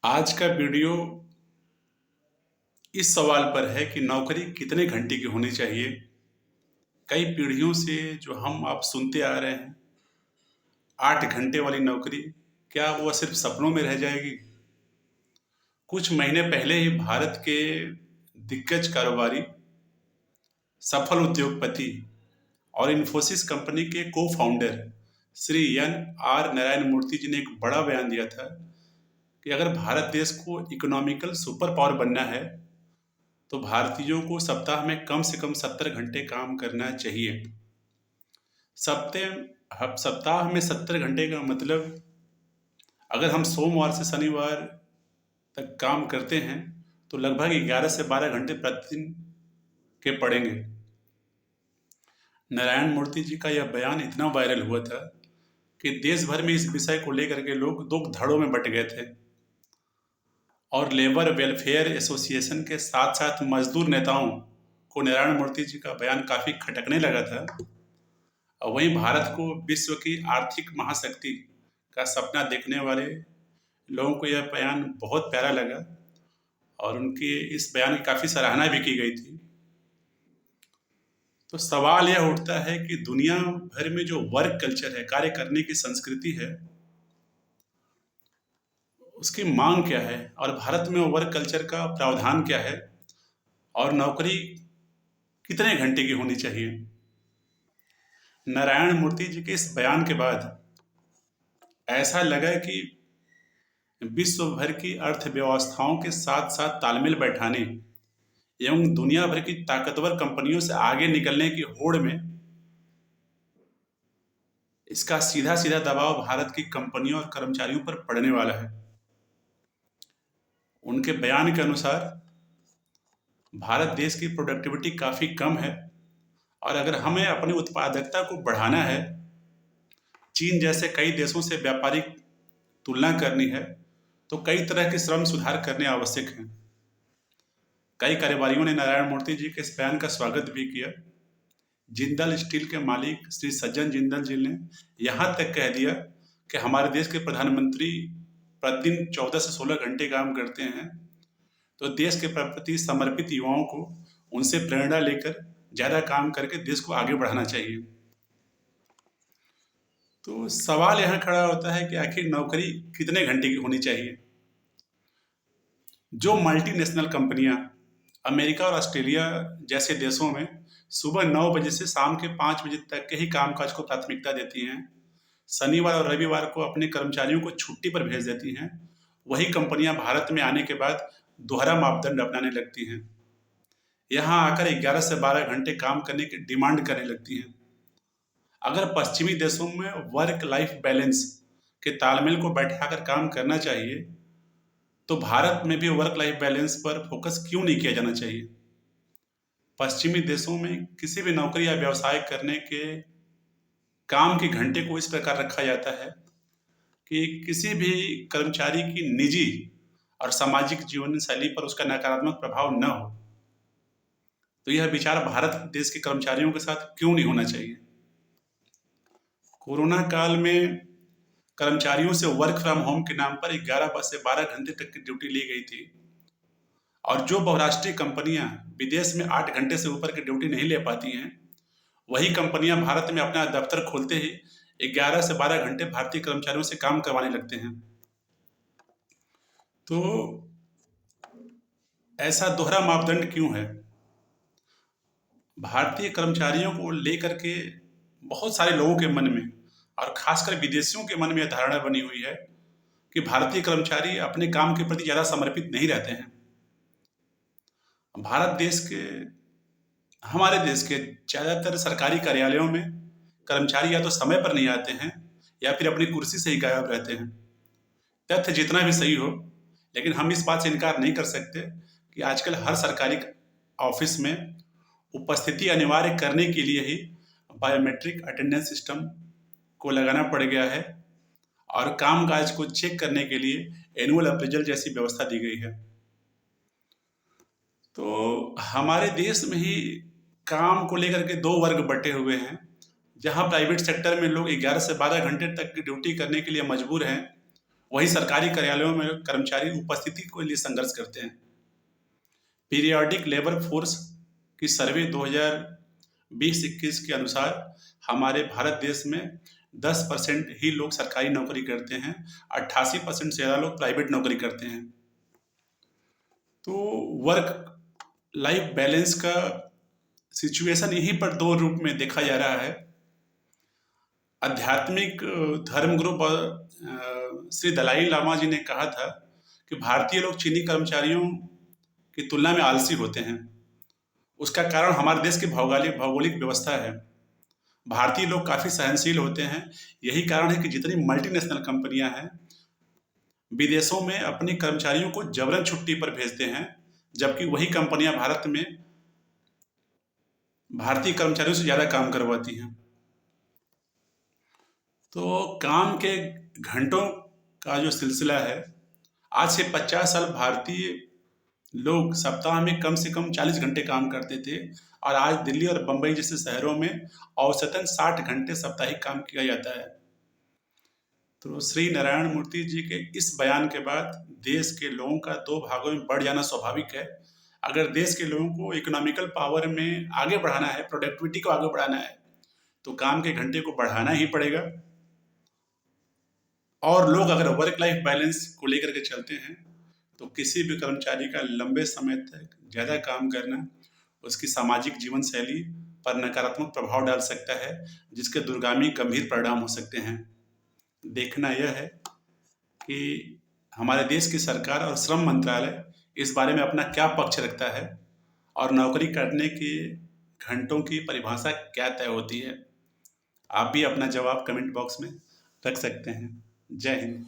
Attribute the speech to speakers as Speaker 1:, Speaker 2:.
Speaker 1: आज का वीडियो इस सवाल पर है कि नौकरी कितने घंटे की होनी चाहिए। कई पीढ़ियों से जो हम आप सुनते आ रहे हैं, 8 घंटे वाली नौकरी, क्या वह सिर्फ सपनों में रह जाएगी? कुछ महीने पहले ही भारत के दिग्गज कारोबारी, सफल उद्योगपति और इन्फोसिस कंपनी के को founder Shri N R Narayana Murthy ji ने एक बड़ा बयान दिया था कि अगर भारत देश को इकोनॉमिकल सुपर पावर बनना है तो भारतीयों को सप्ताह में कम से कम 70 घंटे काम करना चाहिए। सप्ताह में 70 घंटे का मतलब, अगर हम सोमवार से शनिवार तक काम करते हैं तो लगभग 11 से 12 घंटे प्रतिदिन के पड़ेंगे। नारायण मूर्ति जी का यह बयान इतना वायरल हुआ था कि देश भर में इस विषय को लेकर के लोग दो धड़ों में बट गए थे और लेबर वेलफेयर एसोसिएशन के साथ साथ मजदूर नेताओं को नारायण मूर्ति जी का बयान काफी खटकने लगा था। और वहीं भारत को विश्व की आर्थिक महाशक्ति का सपना देखने वाले लोगों को यह बयान बहुत प्यारा लगा और उनके इस बयान की काफी सराहना भी की गई थी। तो सवाल यह उठता है कि दुनिया भर में जो वर्क कल्चर है, कार्य करने की संस्कृति है, उसकी मांग क्या है और भारत में वर्क कल्चर का प्रावधान क्या है और नौकरी कितने घंटे की होनी चाहिए। नारायण मूर्ति जी के इस बयान के बाद ऐसा लगा कि विश्व भर की अर्थव्यवस्थाओं के साथ साथ तालमेल बैठाने एवं दुनिया भर की ताकतवर कंपनियों से आगे निकलने की होड़ में इसका सीधा सीधा दबाव भारत की कंपनियों और कर्मचारियों पर पड़ने वाला है। उनके बयान के अनुसार भारत देश की प्रोडक्टिविटी काफ़ी कम है और अगर हमें अपनी उत्पादकता को बढ़ाना है, चीन जैसे कई देशों से व्यापारिक तुलना करनी है, तो कई तरह के श्रम सुधार करने आवश्यक हैं। कई कारोबारियों ने नारायण मूर्ति जी के इस बयान का स्वागत भी किया। जिंदल स्टील के मालिक श्री सज्जन जिंदल जी ने यहाँ तक कह दिया कि हमारे देश के प्रधानमंत्री प्रतिदिन 14 से 16 घंटे काम करते हैं, तो देश के प्रति समर्पित युवाओं को उनसे प्रेरणा लेकर ज़्यादा काम करके देश को आगे बढ़ाना चाहिए। तो सवाल यहाँ खड़ा होता है कि आखिर नौकरी कितने घंटे की होनी चाहिए। जो मल्टीनेशनल कंपनियां अमेरिका और ऑस्ट्रेलिया जैसे देशों में सुबह 9 बजे से शाम के 5 बजे तक के ही कामकाज को प्राथमिकता देती हैं, शनिवार और रविवार को अपने कर्मचारियों को छुट्टी पर भेज देती हैं, वही कंपनियां भारत में आने के बाद दोहरा मापदंड अपनाने लगती हैं। यहाँ आकर 11 से 12 घंटे काम करने की डिमांड करने लगती हैं। अगर पश्चिमी देशों में वर्क लाइफ बैलेंस के तालमेल को बैठाकर काम करना चाहिए, तो भारत में भी वर्क लाइफ बैलेंस पर फोकस क्यों नहीं किया जाना चाहिए। पश्चिमी देशों में किसी भी नौकरी या व्यवसाय करने के काम के घंटे को इस प्रकार रखा जाता है कि किसी भी कर्मचारी की निजी और सामाजिक जीवन शैली पर उसका नकारात्मक प्रभाव न हो। तो यह विचार भारत देश के कर्मचारियों के साथ क्यों नहीं होना चाहिए। कोरोना काल में कर्मचारियों से वर्क फ्रॉम होम के नाम पर 11 से 12 घंटे तक की ड्यूटी ली गई थी और जो बहुराष्ट्रीय कंपनियां विदेश में 8 घंटे से ऊपर की ड्यूटी नहीं ले पाती हैं, वही कंपनियां भारत में अपना दफ्तर खोलते ही 11 से 12 घंटे भारतीय कर्मचारियों से काम करवाने लगते हैं। तो ऐसा दोहरा मापदंड क्यों है। भारतीय कर्मचारियों को लेकर के बहुत सारे लोगों के मन में और खासकर विदेशियों के मन में यह धारणा बनी हुई है कि भारतीय कर्मचारी अपने काम के प्रति ज़्यादा समर्पित नहीं रहते हैं। हमारे देश के ज़्यादातर सरकारी कार्यालयों में कर्मचारी या तो समय पर नहीं आते हैं या फिर अपनी कुर्सी से ही गायब रहते हैं। तथ्य जितना भी सही हो, लेकिन हम इस बात से इनकार नहीं कर सकते कि आजकल हर सरकारी ऑफिस में उपस्थिति अनिवार्य करने के लिए ही बायोमेट्रिक अटेंडेंस सिस्टम को लगाना पड़ गया है और कामकाज को चेक करने के लिए एनुअल अप्रेजल जैसी व्यवस्था दी गई है। तो हमारे देश में ही काम को लेकर के दो वर्ग बटे हुए हैं, जहां प्राइवेट सेक्टर में लोग 11 से 12 घंटे तक की ड्यूटी करने के लिए मजबूर हैं, वही सरकारी कार्यालयों में कर्मचारी उपस्थिति के लिए संघर्ष करते हैं। पीरियोडिक लेबर फोर्स की सर्वे 2020-21 के अनुसार हमारे भारत देश में 10% ही लोग सरकारी नौकरी करते हैं, 88% से ज़्यादा लोग प्राइवेट नौकरी करते हैं। तो वर्क लाइफ बैलेंस का सिचुएशन यहीं पर दो रूप में देखा जा रहा है। आध्यात्मिक धर्म गुरु श्री दलाई लामा जी ने कहा था कि भारतीय लोग चीनी कर्मचारियों की तुलना में आलसी होते हैं। उसका कारण हमारे देश की भौगोलिक व्यवस्था है। भारतीय लोग काफ़ी सहनशील होते हैं। यही कारण है कि जितनी मल्टीनेशनल कंपनियां हैं विदेशों में अपने कर्मचारियों को जबरन छुट्टी पर भेजते हैं, जबकि वही कंपनियां भारत में भारतीय कर्मचारियों से ज़्यादा काम करवाती हैं। तो काम के घंटों का जो सिलसिला है, आज से 50 साल भारतीय लोग सप्ताह में कम से कम 40 घंटे काम करते थे और आज दिल्ली और बंबई जैसे शहरों में औसतन 60 घंटे साप्ताहिक काम किया जाता है। तो श्री नारायण मूर्ति जी के इस बयान के बाद देश के लोगों का दो भागों में बढ़ जाना स्वाभाविक है। अगर देश के लोगों को इकोनॉमिकल पावर में आगे बढ़ाना है, प्रोडक्टिविटी को आगे बढ़ाना है, तो काम के घंटे को बढ़ाना ही पड़ेगा। और लोग अगर वर्क लाइफ बैलेंस को लेकर के चलते हैं तो किसी भी कर्मचारी का लंबे समय तक ज़्यादा काम करना उसकी सामाजिक जीवन शैली पर नकारात्मक प्रभाव डाल सकता है, जिसके दूरगामी गंभीर परिणाम हो सकते हैं। देखना यह है कि हमारे देश की सरकार और श्रम मंत्रालय इस बारे में अपना क्या पक्ष रखता है और नौकरी करने के घंटों की परिभाषा क्या तय होती है। आप भी अपना जवाब कमेंट बॉक्स में रख सकते हैं। जय हिंद।